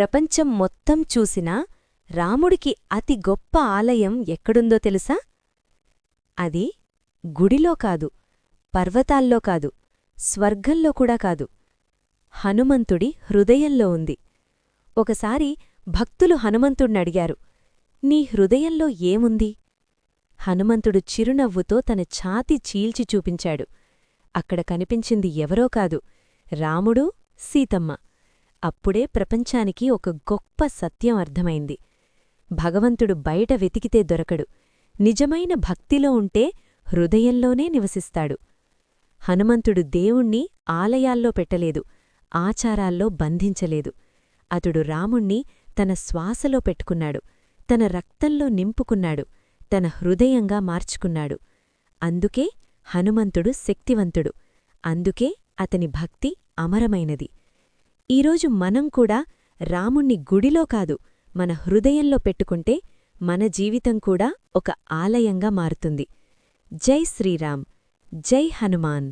ప్రపంచం మొత్తం చూసినా రాముడికి అతి గొప్ప ఆలయం ఎక్కడుందో తెలుసా? అది గుడిలో కాదు, పర్వతాల్లో కాదు, స్వర్గంలో కూడా కాదు, హనుమంతుడి హృదయంలో ఉంది. ఒకసారి భక్తులు హనుమంతుణ్ణడిగారు, నీ హృదయంలో ఏముంది? హనుమంతుడు చిరునవ్వుతో తన ఛాతి చీల్చి చూపించాడు. అక్కడ కనిపించింది ఎవరో కాదు, రాముడు, సీతమ్మ. అప్పుడే ప్రపంచానికి ఒక గొప్ప సత్యం అర్థమైంది. భగవంతుడు బయట వెతికితే దొరకడు, నిజమైన భక్తిలో ఉంటే హృదయంలోనే నివసిస్తాడు. హనుమంతుడు దేవుణ్ణి ఆలయాల్లో పెట్టలేదు, ఆచారాల్లో బంధించలేదు. అతడు రాముణ్ణి తన శ్వాసలో పెట్టుకున్నాడు, తన రక్తంలో నింపుకున్నాడు, తన హృదయంగా మార్చుకున్నాడు. అందుకే హనుమంతుడు శక్తివంతుడు, అందుకే అతని భక్తి అమరమైనది. ఈరోజు మనం కూడా రాముణ్ణి గుడిలో కాదు, మన హృదయంలో పెట్టుకుంటే మన జీవితం కూడా ఒక ఆలయంగా మారుతుంది. జై శ్రీరామ్, జై హనుమాన్.